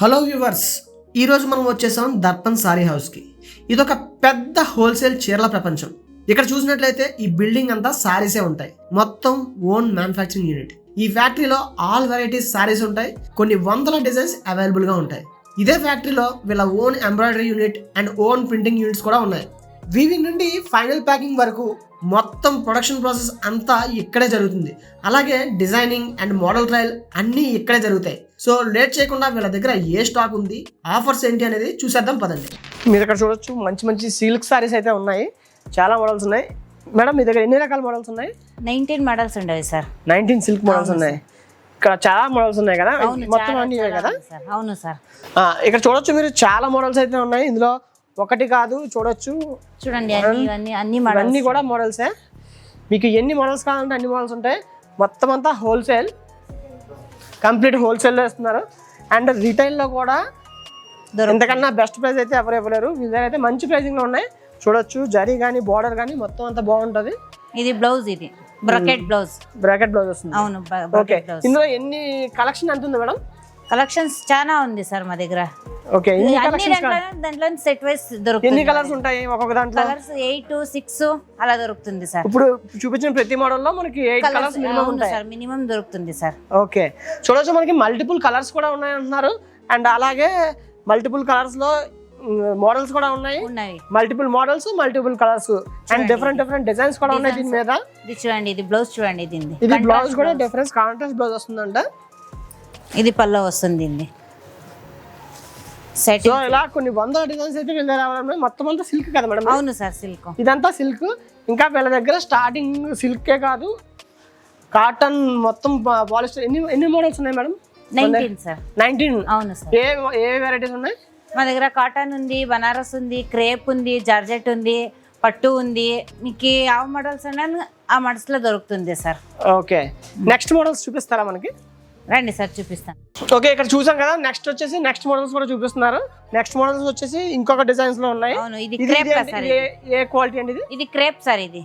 Hello viewers, ఈరోజు మనం వచ్చేసాం దర్పణ్ సారీ హౌస్కి. ఇదొక పెద్ద హోల్సేల్ చీరల ప్రపంచం. ఇక్కడ చూసినట్లయితే ఈ బిల్డింగ్ అంతా సారీసే ఉంటాయి. మొత్తం ఓన్ మ్యానుఫ్యాక్చరింగ్ యూనిట్. ఈ ఫ్యాక్టరీలో ఆల్ వెరైటీస్ సారీస్ ఉంటాయి. కొన్ని వందల డిజైన్స్ అవైలబుల్గా ఉంటాయి. ఇదే ఫ్యాక్టరీలో వీళ్ళ own embroidery unit and own printing units కూడా ఉన్నాయి. వీవింగ్ నుండి ఫైనల్ ప్యాకింగ్ వరకు మొత్తం ప్రొడక్షన్ ప్రాసెస్ అంతా ఇక్కడే జరుగుతుంది. అలాగే డిజైనింగ్ అండ్ మోడల్ ట్రయల్ అన్నీ ఇక్కడే జరుగుతాయి. సో లేట్ చేయకుండా వీళ్ళ దగ్గర ఏ స్టాక్ ఉంది, ఆఫర్స్ ఏంటి అనేది చూసేద్దాం పదండి. మీరు ఇక్కడ చూడొచ్చు, మంచి మంచి సిల్క్ సారీస్ అయితే ఉన్నాయి. చాలా మోడల్స్ ఉన్నాయి. మేడం మీ దగ్గర ఎన్ని రకాల మోడల్స్ ఉన్నాయి? 19 మోడల్స్ ఉండేవి సార్. 19 సిల్క్ మోడల్స్ ఉన్నాయి. ఇక్కడ చాలా మోడల్స్ ఉన్నాయి కదా, మొత్తం అన్ని కదా? అవును సార్. ఇక్కడ చూడొచ్చు మీరు, చాలా మోడల్స్ అయితే ఉన్నాయి. ఇందులో ఒకటి కాదు, చూడొచ్చు, చూడండి అన్ని కూడా మోడల్సే. మీకు ఎన్ని మోడల్స్ కావాలంటే అన్ని మోడల్స్ ఉంటాయి. మొత్తం అంతా హోల్సేల్, కంప్లీట్ హోల్సేల్లో ఇస్తున్నారు. అండ్ రీటైల్లో కూడా ఇంతకన్నా బెస్ట్ ప్రైస్ అయితే ఎవరు ఇవ్వలేరు. వీళ్ళ దగ్గర అయితే మంచి ప్రైసింగ్లో ఉన్నాయి. చూడొచ్చు, జరీ కానీ బార్డర్ కానీ మొత్తం అంతా బాగుంటుంది. ఇది బ్లౌజ్, ఇది బ్రాకెట్ బ్లౌజ్ వస్తుంది. అవును. ఓకే, ఇందులో ఎన్ని కలెక్షన్ ఎంత ఉంది మేడం? కలెక్షన్స్ చాలా ఉంది సార్ మా దగ్గర. ఓకే, దాంట్లో సెట్ వైస్ దొరుకుతుంది. ఎన్ని కలర్స్ ఉంటాయి ఒక్కొక్క దాంట్లో? కలర్స్ 8, 6 అలా దొరుకుతుంది సార్. ఇప్పుడు చూపించిన ప్రతి మోడల్ లో మనకి 8 కలర్స్ మినిమం ఉంటాయి సార్. మినిమం దొరుకుతుంది సార్. ఓకే, చూడొచ్చు, మనకి మల్టిపుల్ కలర్స్ కూడా ఉన్నాయి అంటున్నారు. అండ్ అలాగే మల్టిపుల్ కలర్స్ లో మోడల్స్ కూడా ఉన్నాయి. Multiple models, multiple colours and different designs కూడా ఉన్నాయి దీని మీద. ఇది చూడండి, ఇది బ్లౌజ్ చూడండి. ఇది బ్లౌజ్ కూడా డిఫరెన్స్ కాంట్రాస్ట్ బ్లౌజ్ వస్తుందంట. ఇది పల్లో వస్తుంది. సో ఇలా కొన్ని వందల డిజైన్స్ అయితే వీళ్ళ దగ్గర. మొత్తం అంతా సిల్క్ కదా మేడం? అవును సార్, సిల్క్. ఇదంతా సిల్క్. ఇంకా వీళ్ళ దగ్గర స్టార్టింగ్ సిల్కే కాదు, కాటన్ మొత్తం పాలిస్టర్. ఎన్ని మోడల్స్ ఉన్నాయి మేడం? 19 సార్. 19. అవును సార్. ఏ వెరైటీస్ ఉన్నాయి మా దగ్గర? కాటన్ ఉంది, బనారస్ ఉంది, క్రేప్ ఉంది, జార్జెట్ ఉంది, పట్టు ఉంది. మీకు ఆ మోడల్స్ ఆ మోడల్స్ లో దొరుకుతుంది సార్. ఓకే, నెక్స్ట్ మోడల్స్ చూపిస్తారా మనకి? రండి సార్, చూపిస్తాను. ఓకే, ఇక్కడ చూసాం కదా. నెక్స్ట్ మోడల్స్ కూడా చూపిస్తున్నారు. నెక్స్ట్ మోడల్స్ వచ్చేసి ఇంకొక డిజైన్స్ లో ఉన్నాయి. అవును, ఇది క్రేప్ సార్. ఏ క్వాలిటీ అండి ఇది? ఇది క్రేప్ సార్. ఇది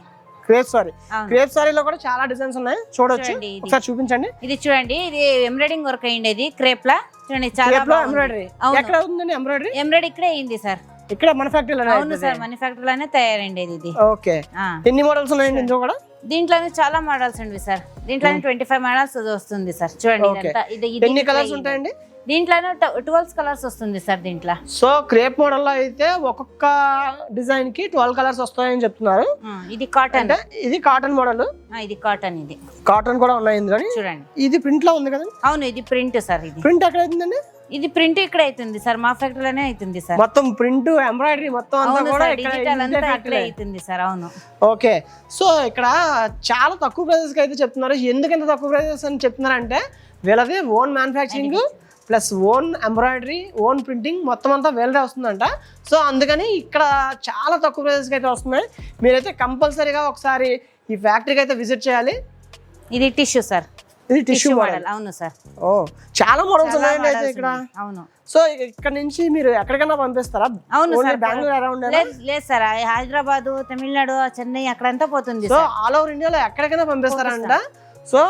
క్రేప్ సారీలో కూడా చాలా డిజైన్స్ ఉన్నాయి. చూడొచ్చు, ఒకసారి చూపించండి. ఇది చూడండి, ఇది ఎంబ్రాయిడింగ్ వర్క్ అయ్యింది క్రేప్ లా. చూడండి, చాలా ఎంబ్రాయిడరీ. ఎక్కడ అవుతుందండి ఎంబ్రాయిడరీ? ఎంబ్రాయిడరీ ఇక్కడే అయింది సార్. ఇక్కడ మన ఫ్యాక్టరీలో? అవును సార్, మన ఫ్యాక్టరీలోనే తయారైంది ఇది. ఓకే, ఎన్ని మోడల్స్ ఉన్నాయండి ఇందులో కూడా? దీంట్లోనే చాలా మోడల్స్ ఉంది సార్. దీంట్లోనే 25 మోడల్స్ వస్తుంది సార్. చూడండి, ఎన్ని కలర్స్ ఉంటాయండి దీంట్లోనే? 12 కలర్స్ వస్తుంది సార్ దీంట్లో. సో క్రేప్ మోడల్ లో అయితే ఒక్కొక్క డిజైన్ కి 12 కలర్స్ వస్తాయని చెప్తున్నారు. ఇది కాటన్. ఇది కాటన్ మోడల్. ఇది కాటన్. ఇది కాటన్ కూడా ఉన్నాయి ఇందులో. చూడండి, ఇది ప్రింట్ లో ఉంది కదా? అవును, ఇది ప్రింట్ సార్. ఇది ప్రింట్ ఎక్కడ అవుతుందండి? ఇది ప్రింట్ ఇక్కడ అవుతుంది సార్, మా ఫ్యాక్టరీలోనే అవుతుంది సార్. మొత్తం ప్రింట్, ఎంబ్రాయిడరీ మొత్తం అంతా కూడా డిజిటల్ అంతా ఇక్కడే అవుతుంది సార్. అవును. ఓకే, సో ఇక్కడ చాలా తక్కువ ప్రైసెస్ కి అయితే చెప్తున్నారు. ఎందుకు ఇంత తక్కువ ప్రైసెస్ అని చెప్తున్నారంటే వీళ్ళది own manufacturing plus own embroidery, own printing మొత్తం అంతా వీళ్ళదే వస్తుందంట. సో అందుకని ఇక్కడ చాలా తక్కువ ప్రైసెస్కి అయితే వస్తున్నాయి. మీరైతే కంపల్సరీగా ఒకసారి ఈ ఫ్యాక్టరీకి అయితే విజిట్ చేయాలి. ఇది టిష్యూ సార్. ఇది టిష్యూ మోడల్. అవును సార్. ఓ, చాలా మోడల్స్ ఉన్నాయండి అయితే ఇక్కడ. అవును. సో ఇక్కడ నుంచి మీరు ఎక్కడికైనా పంపిస్తారా? అవును సార్. బెంగళూరు అరౌండ్? లేదు సార్, హైదరాబాద్, తమిళనాడు, చెన్నై అక్కడంతా పోతుంది. సో ఆల్ ఓవర్ ఇండియాలో ఎక్కడికైనా పంపిస్తారంట. సో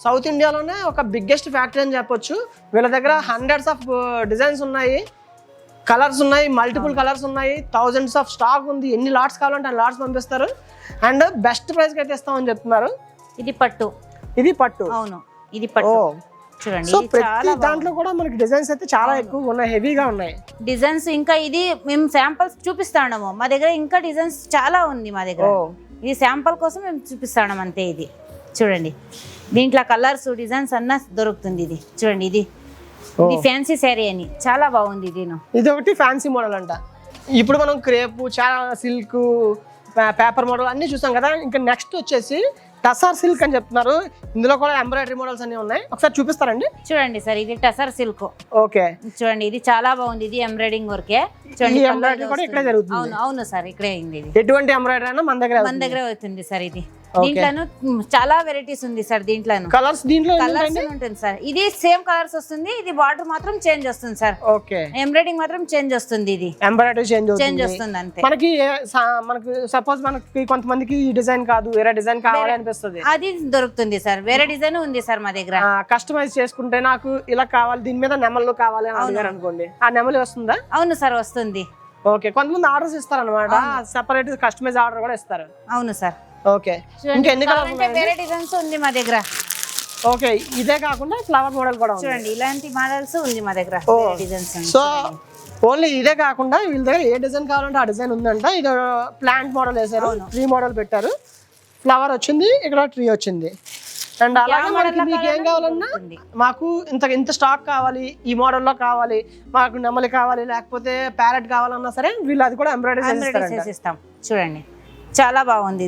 సౌత్ ఇండియాలోనే ఒక బిగ్గెస్ట్ ఫ్యాక్టరీ అని చెప్పొచ్చు. వీళ్ళ దగ్గర హండ్రెడ్స్ ఆఫ్ డిజైన్స్ ఉన్నాయి, కలర్స్ ఉన్నాయి, మల్టిపుల్ కలర్స్ ఉన్నాయి, థౌజండ్స్ ఆఫ్ స్టాక్ ఉంది. ఎన్ని లాట్స్ కావాలంటే అన్ని లాట్స్ పంపిస్తారు. అండ్ బెస్ట్ ప్రైస్కి అయితే ఇస్తామని చెప్తున్నారు. ఇది పట్టు. ఇది పట్టు. అవును, ఇది పట్టు. చూడండి, సో ప్రతి దాంట్లో కూడా మనకి డిజైన్స్ అయితే చాలా ఎక్కువ ఉన్నాయి, హెవీగా ఉన్నాయి డిజైన్స్. ఇంకా ఇది మేము శాంపుల్స్ చూపిస్తాము. మా దగ్గర ఇంకా డిజైన్స్ చాలా ఉంది మా దగ్గర. ఇది శాంపుల్ కోసం మేము చూపిస్తాం అంతే. ఇది చూడండి, దీంట్లో కలర్స్, డిజైన్స్ అన్న దొరుకుతుంది. ఇది చూడండి, ఇది ఫ్యాన్సీ శారీ అని చాలా బాగుంది. ఇది ఒకటి ఫ్యాన్సీ మోడల్ అంట. ఇప్పుడు మనం క్రేప్, చాలా సిల్క్, పేపర్ మోడల్ అన్ని చూసాం కదా. ఇంకా నెక్స్ట్ వచ్చేసి టసర్ సిల్క్ అని చెప్తున్నారు. ఇందులో కూడా ఎంబ్రాయిడరీ మోడల్స్ అన్ని ఉన్నాయి. ఒకసారి చూపిస్తారండి? చూడండి సార్, ఇది టసర్ సిల్క్. ఓకే, చూడండి, ఇది చాలా బాగుంది. ఇది ఎంబ్రాయిడింగ్ వర్కే. చూడండి, ఎంబ్రాయిడరీ కూడా ఇక్కడే జరుగుతుంది. అవును సార్, ఇక్కడే అయింది. ఇది ఎటువంటి ఎంబ్రాయిడరీ అయినా మన దగ్గర అవుతుంది సార్. ఇది దీంట్లోను చాలా వెరైటీస్ ఉంది సార్. దీంట్లోను కలర్స్ దీంట్లో కలర్స్ ఉంటుంది సార్. ఇది సేమ్ కలర్స్ వస్తుంది, ఇది బార్డర్ మాత్రం చేంజ్ వస్తుంది సార్. ఓకే, ఎంబ్రాయిడింగ్ మాత్రం చేంజ్ వస్తుంది, ఇది ఎంబ్రాయిడరీ చేంజ్ వస్తుంది అంతే. మనకి సపోజ్ మనకి కొంతమందికి ఈ డిజైన్ కాదు, వేరే డిజైన్ కావాలి అనిపిస్తుంది, అది దొరుకుతుంది సార్. వేరే డిజైన్ ఉంది సార్ మా దగ్గర. కస్టమైజ్ చేసుకుంటే నాకు ఇలా కావాలి, దీని మీద నెమళ్ళు కావాలి అని అడిగారు అనుకోండి, ఆ నెమలి వస్తుందా? అవును సార్, వస్తుంది. ఓకే, కొంతమంది ఆర్డర్స్ ఇస్తారు అనమాట, సెపరేట్ కస్టమైజ్ ఆర్డర్ కూడా ఇస్తారు. అవును సార్. ఓకే, ఇంకా ఎన్ని కలర్స్? వేరే డిజైన్స్ ఉంది మా దగ్గర. ఓకే, ఇదే కాకుండా ఫ్లవర్ మోడల్ కూడా చూడండి, ఇలాంటి మోడల్స్ ఉంది మా దగ్గర. డిజైన్స్ సో ఓన్లీ ఇదే కాకుండా వీళ్ళ దగ్గర ఏ డిజైన్ కావాలంటే ఆ డిజైన్ ఉందంట. ఇది ప్లాంట్ మోడల్ వేసారు, ట్రీ మోడల్ పెట్టారు, ఫ్లవర్ వచ్చింది, ఇక్కడ ట్రీ వచ్చింది. అండ్ అలాగే మనకి మీకు ఏం కావాలన్నా మాకు ఇంత స్టాక్ కావాలి, ఈ మోడల్లో కావాలి, మాకు నెమలి కావాలి, లేకపోతే ప్యారెట్ కావాలన్నా సరే వీళ్ళు అది కూడా ఎంబ్రాయిడరీ చేసిస్తాం. చూడండి, చాలా బాగుంది.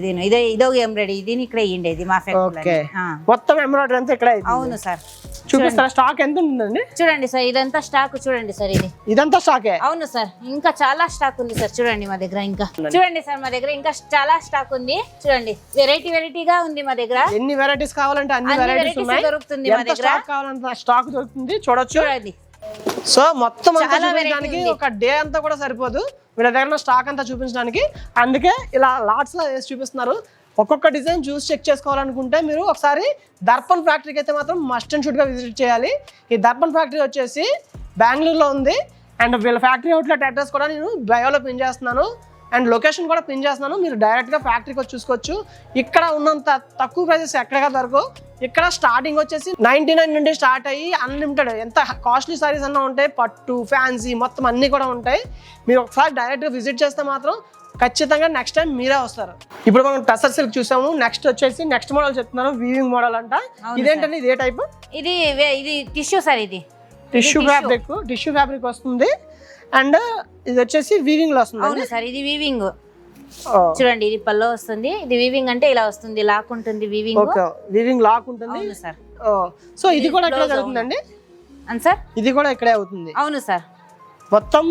ఇదో ఎంబ్రాయిడరీ, దీని ఇక్కడ ఇయ్యండి మా ఫ్యాక్టరీ. మొత్తం ఎంబ్రాయిడరీ అంతా ఇక్కడ. అవును సార్. చూపిస్తారా స్టాక్ ఎంత ఉంటుందండి? చూడండి సార్, ఇదంతా స్టాక్ చూడండి సార్. ఇదంతా స్టాకే? అవును సార్, ఇంకా చాలా స్టాక్ ఉంది సార్. చూడండి మా దగ్గర ఇంకా చూడండి సార్, మా దగ్గర ఇంకా చాలా స్టాక్ ఉంది. చూడండి, వెరైటీగా ఉంది మా దగ్గర. ఎన్ని వెరైటీస్ కావాలంటే అన్ని వెరైటీస్ దొరుకుతుంది మా దగ్గర. కావాలంటే స్టాక్ దొరుకుతుంది, చూడొచ్చు. చూడండి, సో మొత్తం చూపించడానికి ఒక డే అంతా కూడా సరిపోదు వీళ్ళ దగ్గర స్టాక్ అంతా చూపించడానికి. అందుకే ఇలా లాట్స్ లో వేసి చూపిస్తున్నారు. ఒక్కొక్క డిజైన్ చూసి చెక్ చేసుకోవాలనుకుంటే మీరు ఒకసారి దర్పణ్ ఫ్యాక్టరీకి అయితే మాత్రం మస్ట్ అండ్ షుడ్గా విజిట్ చేయాలి. ఈ దర్పణ్ ఫ్యాక్టరీ వచ్చేసి బెంగళూరులో ఉంది. అండ్ వీళ్ళ ఫ్యాక్టరీ అవుట్లెట్ అడ్రస్ కూడా నేను బయోలో పిన్ చేస్తున్నాను, అండ్ లొకేషన్ కూడా పిన్ చేస్తున్నాను. మీరు డైరెక్ట్గా ఫ్యాక్టరీకి వచ్చి చూసుకోవచ్చు. ఇక్కడ ఉన్నంత తక్కువ ప్రైజెస్ ఎక్కడగా దొరకవు. ఇక్కడ స్టార్టింగ్ వచ్చేసి 99 నుండి స్టార్ట్ అయ్యి అన్లిమిటెడ్, ఎంత కాస్ట్లీ సారీస్ అన్నా ఉంటాయి, పట్టు, ఫ్యాన్సీ మొత్తం అన్నీ కూడా ఉంటాయి. మీరు ఒకసారి డైరెక్ట్గా విజిట్ చేస్తే మాత్రం ఖచ్చితంగా నెక్స్ట్ టైం మీరే వస్తారు. ఇప్పుడు మనం టసర్ సిల్క్ చూసాము, నెక్స్ట్ వచ్చేసి నెక్స్ట్ మోడల్ చెప్తున్నాను, వీవింగ్ మోడల్ అంట. ఇదేంటండి, ఇదే టైప్? ఇది టిష్యూ సార్. ఇది టిష్యూ ఫ్యాబ్రిక్ వస్తుంది. అండ్ ఇది వచ్చేసి వీవింగ్ లో వస్తుంది. అవును సార్, ఇది వీవింగ్. చూడండి, ఇది పల్లో వస్తుంది. ఇది వీవింగ్ అంటే ఇలా వస్తుంది, లాక్ ఉంటుంది. వీవింగ్ లాక్ ఉంటుంది. అవును సార్. సో ఇది కూడా ఇక్కడే జరుగుతుందండి? అవును సార్, ఇది కూడా ఇక్కడే అవుతుంది. అవును సార్. మొత్తం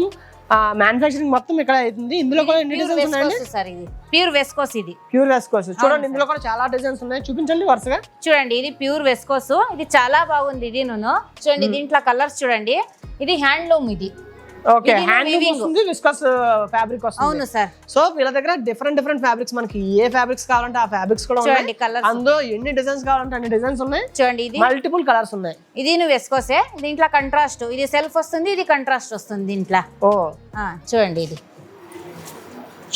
మ్యానుఫ్యాక్చరింగ్ మొత్తం ఇక్కడ అవుతుంది. ఇందులో కూడా ఎన్ని డిజైన్స్ ఉన్నాయండి? సార్ ఇది ప్యూర్ వెస్కోస్. ఇది ప్యూర్ వెస్కోస్. చూడండి, ఇందులో కూడా చాలా డిజైన్స్ ఉన్నాయి, చూపించండి వరుసగా. చూడండి, ఇది ప్యూర్ వెస్కోస్. ఇది చాలా బాగుంది. ఇది చూడండి, దీంట్లో కలర్స్ చూడండి. ఇది హ్యాండ్లూమ్. ఇది ఓకే, హ్యాండ్లూమ్ వస్తుంది, విస్కస్ ఫ్యాబ్రిక్ వస్తుంది. అవును సార్. సో వీళ్ళ దగ్గర డిఫరెంట్ ఫ్యాబ్రిక్స్, మనకి ఏ ఫ్యాబ్రిక్స్ కావాలంటే ఆ ఫ్యాబ్రిక్స్ కూడా ఉన్నాయి. అందులో ఎన్ని డిజైన్స్ కావాలంటే అన్ని డిజైన్స్ ఉన్నాయి. చూడండి, ఇది మల్టిపుల్ కలర్స్ ఉన్నాయి. ఇది వెస్కోసే. దీంట్లో కంట్రాస్ట్, ఇది సెల్ఫ్ వస్తుంది, ఇది కంట్రాస్ట్ వస్తుంది దీంట్లో. చూడండి, ఇది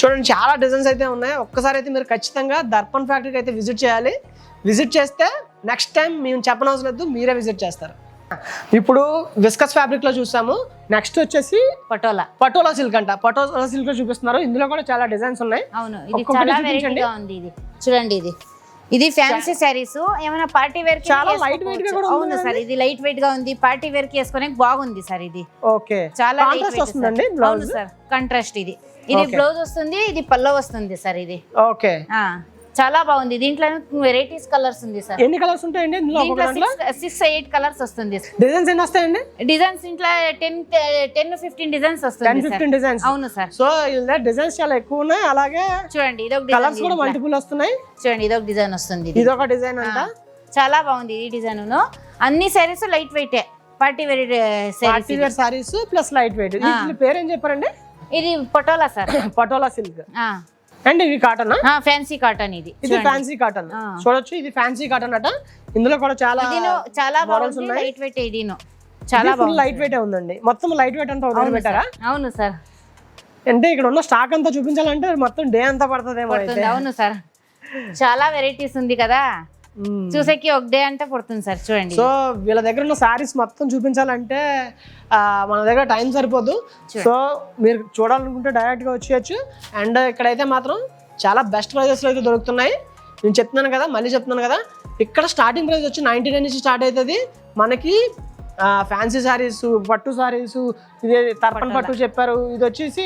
చూడండి, చాలా డిజైన్స్ అయితే ఉన్నాయి. ఒక్కసారి అయితే మీరు ఖచ్చితంగా దర్పణ్ ఫ్యాక్టరీకి అయితే విజిట్ చేయాలి. విజిట్ చేస్తే నెక్స్ట్ టైం మేము చెప్పనవసరం లేదు, మీరే విజిట్ చేస్తారు. ఇప్పుడు విస్కస్ ఫ్యాబ్రిక్ లో చూసాము. నెక్స్ట్ వచ్చేసి పటోలా సిల్క్ అంట. పటోలా సిల్క్ లో చూపిస్తున్నారు. ఇందులో కూడా చాలా డిజైన్స్ ఉన్నాయి. అవును, ఇది చాలా వెరైటీగా ఉంది. ఇది చూడండి, ఇది ఫ్యాన్సీ సారీస్, ఏమైనా పార్టీ వేర్ కి చాలా లైట్ వెయిట్ గా కూడా ఉంది. అవును సార్, ఇది లైట్ వెయిట్ గా ఉంది, పార్టీ వేర్ కి వేసుకోవడానికి బాగుంది సార్. ఇది ఓకే, చాలా కాంట్రాస్ట్ వస్తుందండి బ్లౌజ్. అవును సార్, కాంట్రాస్ట్. ఇది బ్లౌజ్ వస్తుంది, ఇది పల్లో వస్తుంది సార్. ఇది ఓకే, చాలా బాగుంది. దీంట్లో వెరైటీస్ కలర్స్ ఉంది సార్. ఎన్ని కలర్స్ ఉంటాయండి ఇందులో? 6-8 కలర్స్ వస్తుంది. డిజైన్స్ ఎన్ని వస్తాయండి? డిజైన్స్ ఇంట్లో 10-15 డిజైన్స్ వస్తుంది. 10-15 డిజైన్స్. అవును సార్. సో ఇలా డిజైన్స్ చాలా ఎక్కువ ఉన్నాయి. అలాగే చూడండి, ఇదొక కలర్స్ కూడా మల్టిపుల్ వస్తున్నాయి. చూడండి, ఇదొక డిజైన్ వస్తుంది. ఇదొక డిజైన్ అంట. చాలా బాగుంది ఈ డిజైన్. అన్ని saris light weight, party wear saris plus light weight. వీటి పేరు ఏం చెప్పారండి? ఇది patola sir. Patola silk. And ఇవి కాటన్, ఫ్యాన్సీ కాటన్. ఇది ఫ్యాన్సీ కాటన్. చూడొచ్చు, ఇది ఫ్యాన్సీ కాటన్ అట. ఇందులో కూడా చాలా మోడల్స్ ఉన్నాయి. లైట్ వెయిట్, ఇది చాలా బాగుంది. లైట్ వెయిట్ ఉంది. మొత్తం లైట్ వెయిట్ అంతా వదిలి పెట్టారా? అవును సార్. అంటే ఇక్కడ ఉన్న స్టాక్ అంతా చూపించాలంటే మొత్తం డే అంతా పడుతుందేమో. అవును సార్, చాలా వెరైటీస్ ఉంది కదా, చూసేకి ఒక డే అంటే పడుతుంది సార్. చూడండి, సో వీళ్ళ దగ్గర ఉన్న సారీస్ మొత్తం చూపించాలంటే మన దగ్గర టైం సరిపోదు. సో మీరు చూడాలనుకుంటే డైరెక్ట్ గా వచ్చేయచ్చు. అండ్ ఇక్కడైతే మాత్రం చాలా బెస్ట్ ప్రైజెస్ లో అయితే దొరుకుతున్నాయి. నేను చెప్తున్నాను కదా, మళ్ళీ చెప్తున్నాను కదా, ఇక్కడ స్టార్టింగ్ ప్రైస్ వచ్చి 99 నుంచి స్టార్ట్ అవుతుంది. మనకి ఫ్యాన్సీ సారీస్, పట్టు సారీస్, ఇది తర్పణ్ పట్టు చెప్పారు, ఇది వచ్చేసి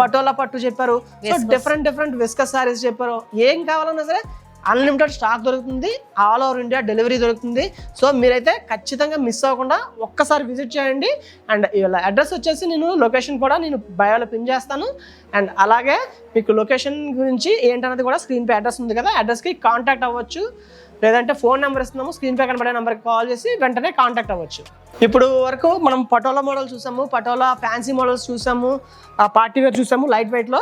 పటోలా పట్టు చెప్పారు. సో డిఫరెంట్ విస్కస్ సారీస్ చెప్పారు. ఏం కావాలన్నా సరే అన్లిమిటెడ్ స్టాక్ దొరుకుతుంది, ఆల్ ఓవర్ ఇండియా డెలివరీ దొరుకుతుంది. సో మీరైతే ఖచ్చితంగా మిస్ అవ్వకుండా ఒక్కసారి విజిట్ చేయండి. అండ్ ఇలా అడ్రస్ వచ్చేసి నేను లొకేషన్ కూడా నేను బయోలో పిన్ చేస్తాను. అండ్ అలాగే మీకు లొకేషన్ గురించి ఏంటన్నది కూడా స్క్రీన్ పే అడ్రస్ ఉంది కదా, అడ్రస్కి కాంటాక్ట్ అవ్వచ్చు. లేదంటే ఫోన్ నెంబర్ ఇస్తున్నాము, స్క్రీన్ పే కనబడే నెంబర్కి కాల్ చేసి వెంటనే కాంటాక్ట్ అవ్వచ్చు. ఇప్పుడు వరకు మనం పటోలా మోడల్ చూసాము, పటోలా ఫ్యాన్సీ మోడల్స్ చూసాము, పార్టీ వేర్ చూసాము లైట్ వెయిట్లో.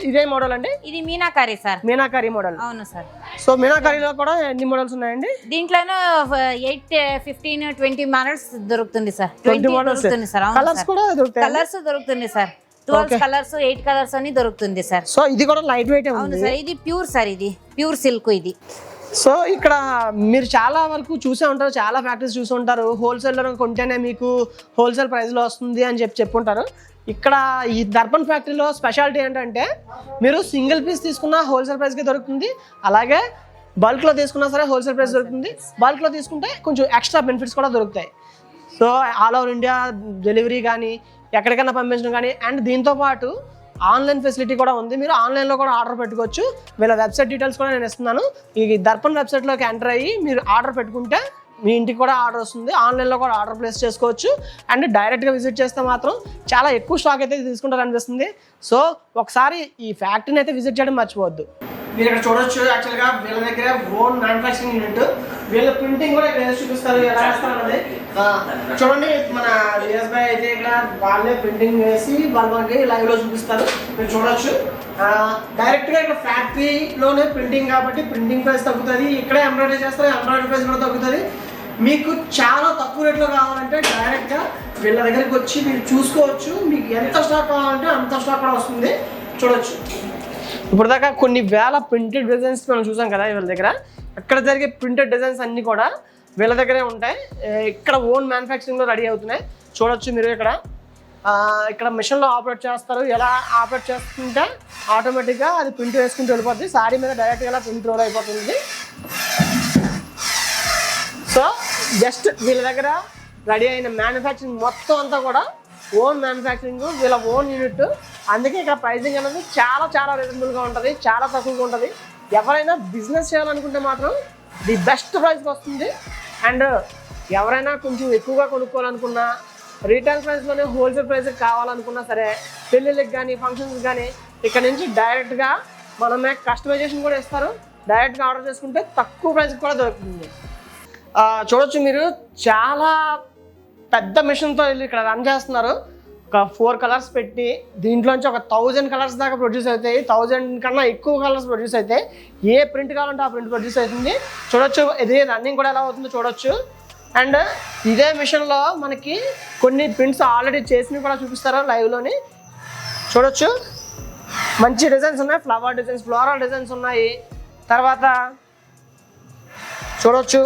ఇదే మోడల్ అండి, ఇది మీనాకారి సార్, మీనాకారి మోడల్. అవును సార్. సో మీనాకారిలో కూడా ఎన్ని మోడల్స్ ఉన్నాయండి? దీంట్లోనూ 8, 15, 20 మోడల్స్ దొరుకుతుంది సార్. 20 మోడల్స్ దొరుకుతుంది సార్. కలర్స్ కూడా దొరుకుతాయి? కలర్స్ దొరుకుతుంది సార్, 12 కలర్స్, 8 కలర్స్ అని దొరుకుతుంది సార్. సో ఇది కూడా లైట్ వెయిట్ అవును సార్, ఇది ప్యూర్ సార్, ఇది ప్యూర్ సిల్క్ ఇది. సో ఇక్కడ మీరు చాలా వరకు చూసే ఉంటారు, చాలా ఫ్యాక్టరీస్ చూసి ఉంటారు, హోల్సేల్లో కొంటేనే మీకు హోల్సేల్ ప్రైస్లో వస్తుంది అని చెప్పుంటారు. ఇక్కడ ఈ దర్పణ్ ఫ్యాక్టరీలో స్పెషాలిటీ ఏంటంటే మీరు సింగిల్ పీస్ తీసుకున్న హోల్సేల్ ప్రైస్కి దొరుకుతుంది, అలాగే బల్క్లో తీసుకున్నా సరే హోల్సేల్ ప్రైస్ దొరుకుతుంది. బల్క్లో తీసుకుంటే కొంచెం ఎక్స్ట్రా బెనిఫిట్స్ కూడా దొరుకుతాయి. So all over India delivery కానీ ఎక్కడికైనా పంపించడం కానీ, అండ్ దీంతోపాటు ఆన్లైన్ ఫెసిలిటీ కూడా ఉంది. మీరు ఆన్లైన్లో కూడా ఆర్డర్ పెట్టుకోవచ్చు. వీళ్ళ వెబ్సైట్ డీటెయిల్స్ కూడా నేను ఇస్తున్నాను. ఈ దర్పణ్ వెబ్సైట్లోకి ఎంటర్ అయ్యి మీరు ఆర్డర్ పెట్టుకుంటే మీ ఇంటికి కూడా ఆర్డర్ వస్తుంది. ఆన్లైన్లో కూడా ఆర్డర్ ప్లేస్ చేసుకోవచ్చు. అండ్ డైరెక్ట్గా విజిట్ చేస్తే మాత్రం చాలా ఎక్కువ స్టాక్ అయితే తీసుకుంటారు అనిపిస్తుంది. సో ఒకసారి ఈ ఫ్యాక్టరీని అయితే విజిట్ చేయడం మర్చిపోవద్దు. మీరు ఇక్కడ చూడొచ్చు, యాక్చువల్గా వీళ్ళ దగ్గర ఓన్ మ్యానుఫ్యాక్చరింగ్ యూనిట్. వీళ్ళ ప్రింటింగ్ కూడా ఇక్కడ చూపిస్తారు, ఎలా వేస్తారన్నది. చూడండి, మన డిఎస్ బాయ్ అయితే ఇక్కడ వాళ్ళే ప్రింటింగ్ వేసి వాళ్ళు మనకి లైవ్లో చూపిస్తారు, మీరు చూడొచ్చు. డైరెక్ట్గా ఇక్కడ ఫ్యాక్టరీలోనే ప్రింటింగ్ కాబట్టి ప్రింటింగ్ ప్రైస్ తగ్గుతుంది. ఇక్కడే ఎంబ్రాయిడరీ చేస్తారు, ఎంబ్రాయిడరీ ప్రైస్ కూడా తగ్గుతుంది. మీకు చాలా తక్కువ రేట్లో కావాలంటే డైరెక్ట్గా వీళ్ళ దగ్గరికి వచ్చి మీరు చూసుకోవచ్చు. మీకు ఎంత స్టాక్ కావాలంటే అంత స్టాక్ కూడా వస్తుంది, చూడొచ్చు. ఇప్పుడు దాకా కొన్ని వేల ప్రింటెడ్ డిజైన్స్ మనం చూసాం కదా వీళ్ళ దగ్గర. అక్కడ జరిగే ప్రింటెడ్ డిజైన్స్ అన్నీ కూడా వీళ్ళ దగ్గరే ఉంటాయి. ఇక్కడ ఓన్ మ్యానుఫ్యాక్చరింగ్లో రెడీ అవుతున్నాయి, చూడొచ్చు మీరు. ఇక్కడ మిషన్లో ఆపరేట్ చేస్తారు. ఎలా ఆపరేట్ చేస్తుంటే ఆటోమేటిక్గా అది ప్రింట్ వేసుకుంటూ వెళ్ళిపోతుంది. శారీ మీద డైరెక్ట్గా ఇలా ప్రింట్ రోల్ అయిపోతుంది. సో జస్ట్ వీళ్ళ దగ్గర రెడీ అయిన మ్యానుఫ్యాక్చరింగ్ మొత్తం అంతా కూడా ఓన్ మ్యానుఫ్యాక్చరింగ్, వీళ్ళ ఓన్ యూనిట్. అందుకే ఇక్కడ ప్రైసింగ్ అనేది చాలా చాలా రీజనబుల్గా ఉంటుంది, చాలా తక్కువగా ఉంటుంది. ఎవరైనా బిజినెస్ చేయాలనుకుంటే మాత్రం ది బెస్ట్ ప్రైస్కి వస్తుంది. అండ్ ఎవరైనా కొంచెం ఎక్కువగా కొనుక్కోవాలనుకున్నా, రీటైల్ ప్రైస్లోనే హోల్సేల్ ప్రైస్కి కావాలనుకున్నా సరే, పెళ్ళిళ్ళకి కానీ ఫంక్షన్స్కి కానీ ఇక్కడ నుంచి డైరెక్ట్గా మనమే కస్టమైజేషన్ కూడా ఇస్తారు. డైరెక్ట్గా ఆర్డర్ చేసుకుంటే తక్కువ ప్రైస్కి కూడా దొరుకుతుంది. చూడొచ్చు మీరు, చాలా పెద్ద మిషన్తో ఇక్కడ రన్ చేస్తున్నారు. ఒక 4 కలర్స్ పెట్టి దీంట్లోంచి ఒక 1000 కలర్స్ దాకా ప్రొడ్యూస్ అవుతాయి. 1000 కన్నా ఎక్కువ కలర్స్ ప్రొడ్యూస్ అవుతాయి. ఏ ప్రింట్ కావాలంటే ఆ ప్రింట్ ప్రొడ్యూస్ అవుతుంది. చూడొచ్చు, ఇది రన్నింగ్ కూడా ఎలా అవుతుందో చూడొచ్చు. అండ్ ఇదే మిషన్లో మనకి కొన్ని ప్రింట్స్ ఆల్రెడీ చేసినవి కూడా చూపిస్తారు లైవ్లోని. చూడొచ్చు, మంచి డిజైన్స్ ఉన్నాయి, ఫ్లవర్ డిజైన్స్, ఫ్లోరల్ డిజైన్స్ ఉన్నాయి. తర్వాత చూడొచ్చు,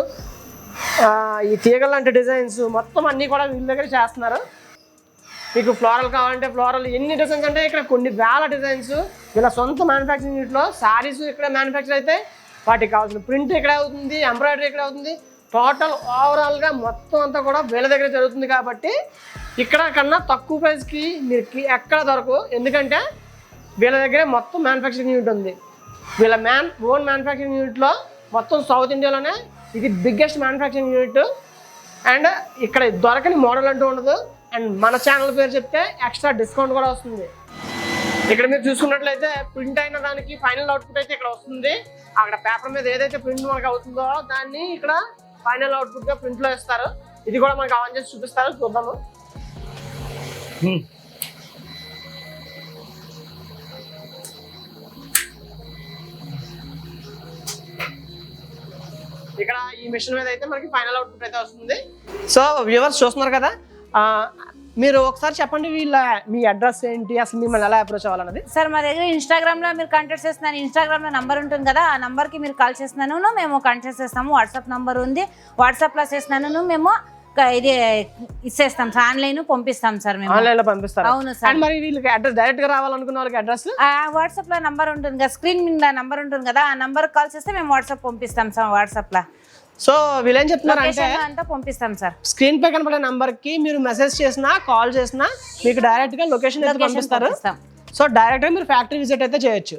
ఈ తీగల లాంటి డిజైన్స్ మొత్తం అన్నీ కూడా వీళ్ళ దగ్గర చేస్తున్నారు. మీకు ఫ్లోరల్ కావాలంటే ఫ్లోరల్, ఎన్ని డిజైన్స్ అంటే ఇక్కడ కొన్ని వేల డిజైన్స్ వీళ్ళ సొంత మ్యానుఫ్యాక్చరింగ్ యూనిట్లో. శారీస్ ఇక్కడ మ్యానుఫ్యాక్చర్ అయితే వాటికి కావాల్సిన ప్రింట్ ఇక్కడ అవుతుంది, ఎంబ్రాయిడరీ ఇక్కడ అవుతుంది. టోటల్ ఓవరాల్గా మొత్తం అంతా కూడా వీళ్ళ దగ్గర జరుగుతుంది. కాబట్టి ఇక్కడ కన్నా తక్కువ ప్రైస్కి మీరు ఎక్కడ దొరకవు. ఎందుకంటే వీళ్ళ దగ్గరే మొత్తం మ్యానుఫ్యాక్చరింగ్ యూనిట్ ఉంది. వీళ్ళ ఓన్ మ్యానుఫ్యాక్చరింగ్ యూనిట్లో మొత్తం సౌత్ ఇండియాలోనే ఇది బిగ్గెస్ట్ మ్యానుఫ్యాక్చరింగ్ యూనిట్. అండ్ ఇక్కడ దొరకని మోడల్ అంటూ ఉండదు. అండ్ మన ఛానల్ పేరు చెప్తే ఎక్స్ట్రా డిస్కౌంట్ కూడా వస్తుంది. ఇక్కడ మీరు చూసుకున్నట్లయితే ప్రింట్ అయిన దానికి ఫైనల్ అవుట్పుట్ అయితే ఇక్కడ వస్తుంది. అక్కడ పేపర్ మీద ఏదైతే ప్రింట్ మనకు అవుతుందో దాన్ని ఇక్కడ ఫైనల్ అవుట్పుట్గా ప్రింట్లో ఇస్తారు. ఇది కూడా మనకు ఆన్ చేసి చూపిస్తారు, చూద్దాము. ఇక్కడ ఈ మిషన్ మీద అయితే మనకి ఫైనల్ అవుట్పుట్ అయితే వస్తుంది. సో వ్యూవర్స్ చూస్తున్నారు కదా, మీరు ఒకసారి చెప్పండి మీ అడ్రస్ ఏంటి, అసలు మిమ్మల్ని ఎలా అప్రోచ్ అవ్వాలన్నది. సార్ మా దగ్గర ఇన్స్టాగ్రామ్లో మీరు కాంటాక్ట్ చేస్తున్నాను. ఇన్స్టాగ్రామ్లో నంబర్ ఉంటుంది కదా, ఆ నంబర్కి మీరు కాల్ చేస్తున్నాను, మేము కాంటాక్ట్ చేస్తాము. వాట్సాప్ నంబర్ ఉంది, వాట్సాప్లో చేస్తున్నాను. మేము ఇది ఇచ్చేస్తాం, ఆన్లైన్ పంపిస్తాం సార్. మేము ఆన్లైన్లో పంపిస్తాం. అవును సార్. మరి వీళ్ళకి అడ్రస్ డైరెక్ట్గా రావాలనుకున్న వాళ్ళకి అడ్రస్ వాట్సాప్లో నంబర్ ఉంటుంది కదా, స్క్రీన్ మీద నంబర్ ఉంటుంది కదా, ఆ నంబర్ కాల్ చేస్తే మేము వాట్సాప్ పంపిస్తాం సార్. వాట్సాప్లో సో వీళ్ళేం చెప్తున్నారు అంటే అంతా పంపిస్తాం సార్. స్క్రీన్ పై కనబడే నంబర్ కి మీరు మెసేజ్ చేసినా కాల్ చేసినా మీకు డైరెక్ట్ గా లొకేషన్ అయితే పంపిస్తారు. సో డైరెక్ట్ గా మీరు ఫ్యాక్టరీ విజిట్ అయితే చేయొచ్చు.